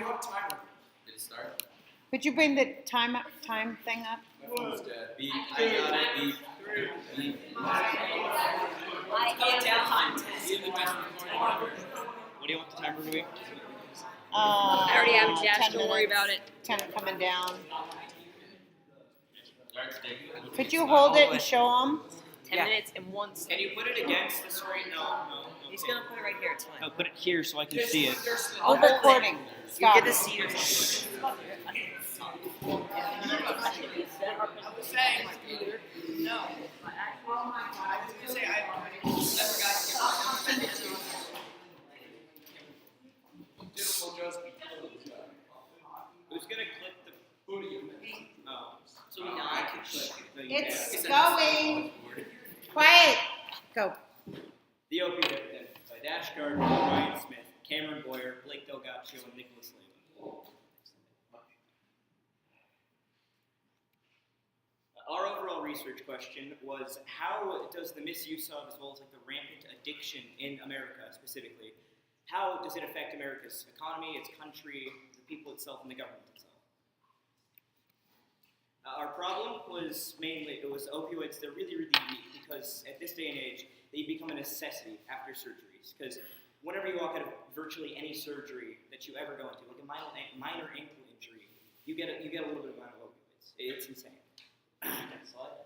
have timer. Did it start? Could you bring the time thing up? My phone's dead. Beep. I got it. Beep. Beep. Go down. See the best recording ever. What do you want the timer to be? I already have Jess. 10 Don't worry minutes. about it. 10 coming down. Start sticking. Could you hold it and show them? 10 minutes and 1 Can second. you put it against the screen? No. He's gonna put it right here. It's fine. No, put it here so I can see it. Oh, recording. You Stop. get the seat or something. No. I was gonna say I never got beautiful Joe's. Who's gonna click the? Who do you? Oh, So now I can click. no, you It's can't. going. Quiet. Go. The Opioid Epidemic by Dash Gardner, Ryan Smith, Cameron Boyer, Blake Delgaccio, and Nicholas Lehman. Our overall research question was how does the misuse of, as well as like the rampant addiction in America specifically, how does it affect America's economy, its country, the people itself, and the government itself? Our problem was mainly, it was opioids. They're really, really weak because at this day and age, they become a necessity after surgeries. Because whenever you walk out of virtually any surgery that you ever go into, like a minor ankle injury, you get a little bit of amount of opioids. It's insane. Next slide.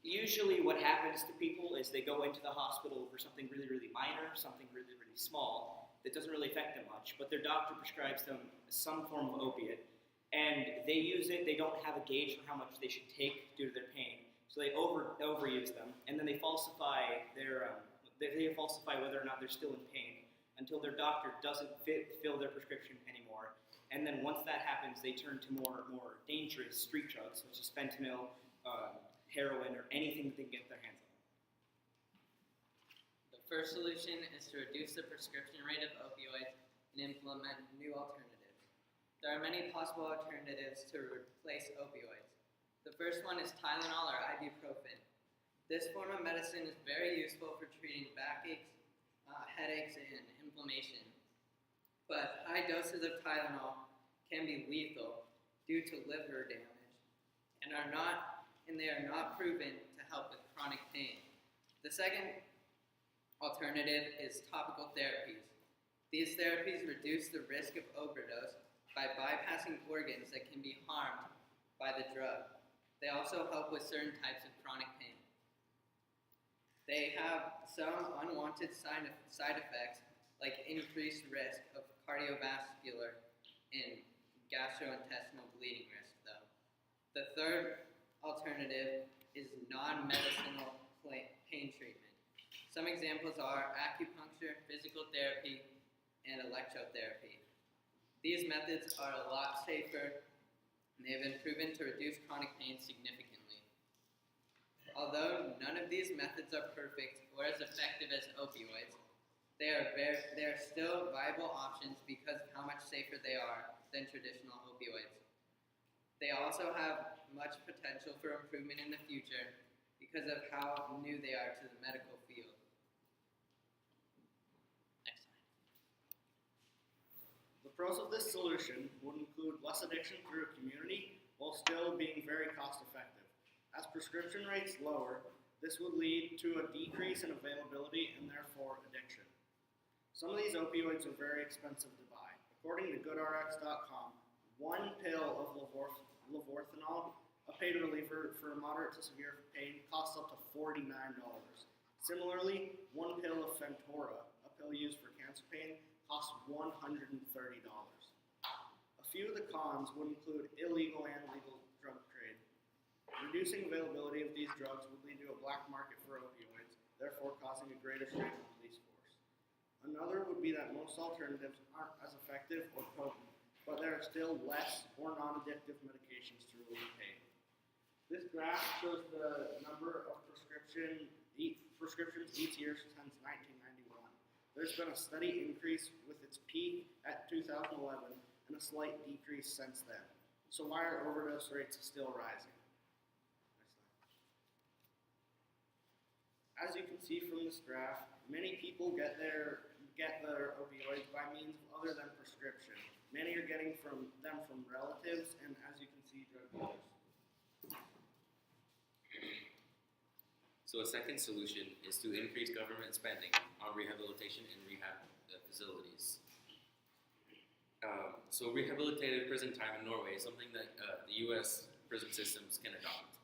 Usually what happens to people is they go into the hospital for something really, really minor, something really, really small that doesn't really affect them much, but their doctor prescribes them some form of opiate, and they use it. They don't have a gauge for how much they should take due to their pain, so they overuse them, and then they falsify their they falsify whether or not they're still in pain until their doctor doesn't fill their prescription anymore. And then once that happens, they turn to more dangerous street drugs, such as fentanyl, heroin, or anything that they can get their hands on. The first solution is to reduce the prescription rate of opioids and implement new alternatives. There are many possible alternatives to replace opioids. The first one is Tylenol or ibuprofen. This form of medicine is very useful for treating backaches, headaches, and inflammation. But high doses of Tylenol can be lethal due to liver damage and they are not proven to help with chronic pain. The second alternative is topical therapies. These therapies reduce the risk of overdose by bypassing organs that can be harmed by the drug. They also help with certain types of chronic pain. They have some unwanted side effects like increased risk of cardiovascular and gastrointestinal bleeding risk, though. The third alternative is non-medicinal pain treatment. Some examples are acupuncture, physical therapy, and electrotherapy. These methods are a lot safer, and they have been proven to reduce chronic pain significantly. Although none of these methods are perfect or as effective as opioids, they are still viable options because of how much safer they are than traditional opioids. They also have much potential for improvement in the future because of how new they are to the medical field. Next slide. The pros of this solution would include less addiction through a community while still being very cost effective. As prescription rates lower, this would lead to a decrease in availability and therefore addiction. Some of these opioids are very expensive to buy. According to GoodRx.com, one pill of levorthanol, a pain reliever for moderate to severe pain, costs up to $49. Similarly, one pill of Fentora, a pill used for cancer pain, costs $130. A few of the cons would include illegal and legal drug trade. Reducing availability of these drugs would lead to a black market for opioids, therefore causing a greater strain on the police force. Another would be that most alternatives aren't as effective or potent, but there are still less or non-addictive medications to relieve pain. This graph shows the number of prescriptions each year since 1991. There's been a steady increase with its peak at 2011 and a slight decrease since then. So why are overdose rates still rising? As you can see from this graph, many people get their opioids by means other than prescription. Many you're getting from relatives, and as you can see, drug dealers. So a second solution is to increase government spending on rehabilitation and rehab facilities. So rehabilitative prison time in Norway is something that the U.S. prison systems can adopt.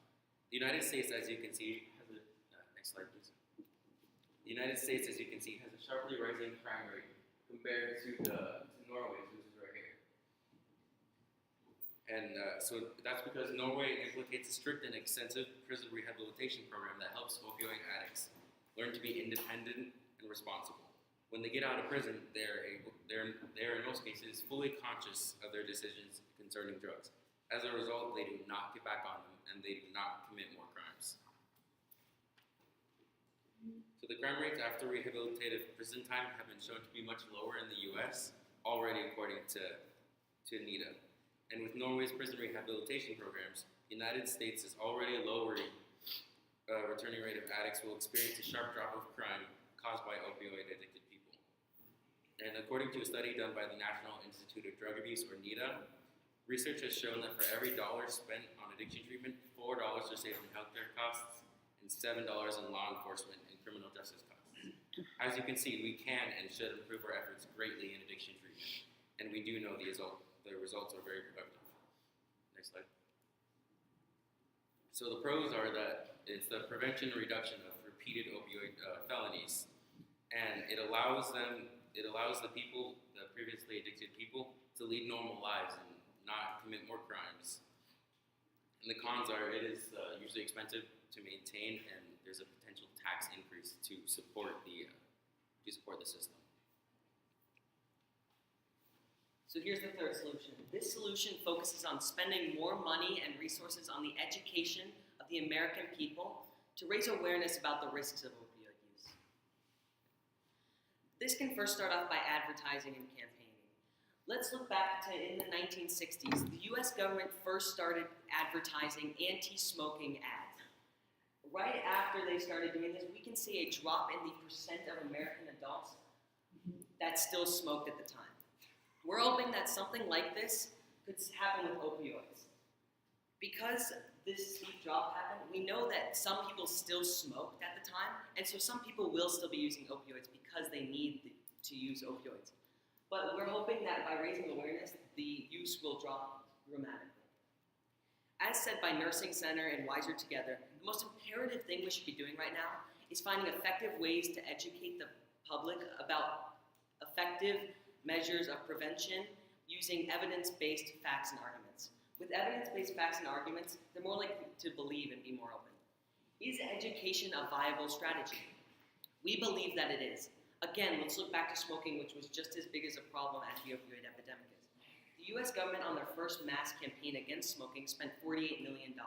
The United States, as you can see, has a next slide, please. The United States, as you can see, has a sharply rising crime rate compared to Norway, which is right here. And so that's because Norway implicates a strict and extensive prison rehabilitation program that helps opioid addicts learn to be independent and responsible. When they get out of prison, they're in most cases fully conscious of their decisions concerning drugs. As a result, they do not get back on them and they do not commit more crimes. So the crime rates after rehabilitative prison time have been shown to be much lower in the U.S. already, according to NIDA. And with Norway's prison rehabilitation programs, the United States is already lowering returning rate of addicts will experience a sharp drop of crime caused by opioid-addicted people. And according to a study done by the National Institute of Drug Abuse, or NIDA, research has shown that for every dollar spent on addiction treatment, $4 are saved in healthcare costs and $7 in law enforcement and criminal justice costs. As you can see, we can and should improve our efforts greatly in addiction treatment, and we do know the results are very productive. Next slide. So the pros are that it's the prevention and reduction of repeated opioid felonies, and it allows the people, the previously addicted people, to lead normal lives and not commit more crimes. And the cons are it is usually expensive to maintain, and there's a potential tax increase to support the system. So here's the third solution. This solution focuses on spending more money and resources on the education of the American people to raise awareness about the risks of opioid use. This can first start off by advertising and campaigning. Let's look back to in the 1960s. The US government first started advertising anti-smoking ads. Right after they started doing this, we can see a drop in the percent of American adults that still smoked at the time. We're hoping that something like this could happen with opioids. Because this steep drop happened, we know that some people still smoked at the time, and so some people will still be using opioids because they need to use opioids. But we're hoping that by raising awareness, the use will drop dramatically. As said by Nursing Center and Wiser Together, the most imperative thing we should be doing right now is finding effective ways to educate the public about effective measures of prevention using evidence-based facts and arguments. With evidence-based facts and arguments, they're more likely to believe and be more open. Is education a viable strategy? We believe that it is. Again, let's look back to smoking, which was just as big as a problem as the opioid epidemic is. The US government on their first mass campaign against smoking spent $48 million.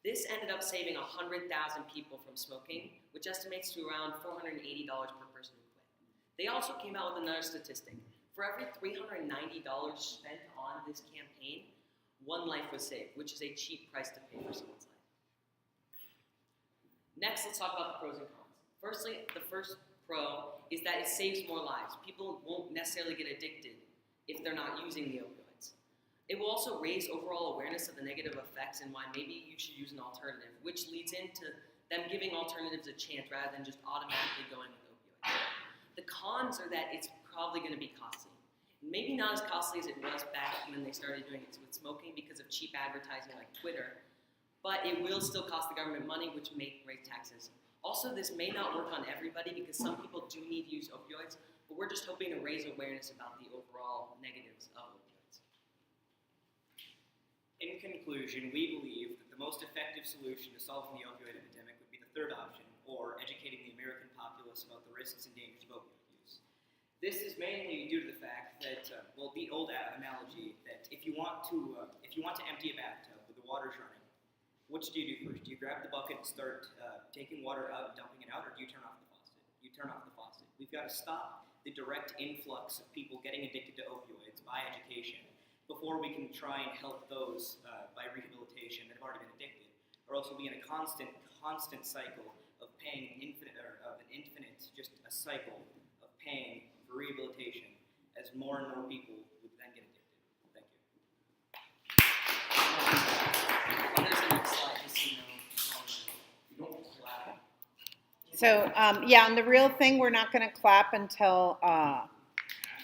This ended up saving 100,000 people from smoking, which estimates to around $480 per person who quit. They also came out with another statistic. For every $390 spent on this campaign, one life was saved, which is a cheap price to pay for someone's life. Next, let's talk about the pros and cons. Firstly, the first pro is that it saves more lives. People won't necessarily get addicted if they're not using the opioids. It will also raise overall awareness of the negative effects and why maybe you should use an alternative, which leads into them giving alternatives a chance rather than just automatically going with opioids. The cons are that it's probably going to be costly. Maybe not as costly as it was back when they started doing it with smoking because of cheap advertising like Twitter, but it will still cost the government money, which may raise taxes. Also, this may not work on everybody because some people do need to use opioids, but we're just hoping to raise awareness about the overall negatives of opioids. In conclusion, we believe that the most effective solution to solving the opioid epidemic would be the third option, or educating the American populace about the risks and dangers of opioid use. This is mainly due to the fact that, the old analogy that if you want to empty a bathtub with the water's running, what do you do first? Do you grab the bucket and start taking water out and dumping it out, or do you turn off the faucet? You turn off the faucet. We've got to stop the direct influx of people getting addicted to opioids by education before we can try and help those by rehabilitation that have already been addicted, or else we'll be in a constant cycle of paying just a cycle of paying for rehabilitation as more and more people would then get addicted. So, yeah, on the real thing, we're not gonna clap until,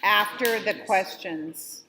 after the questions.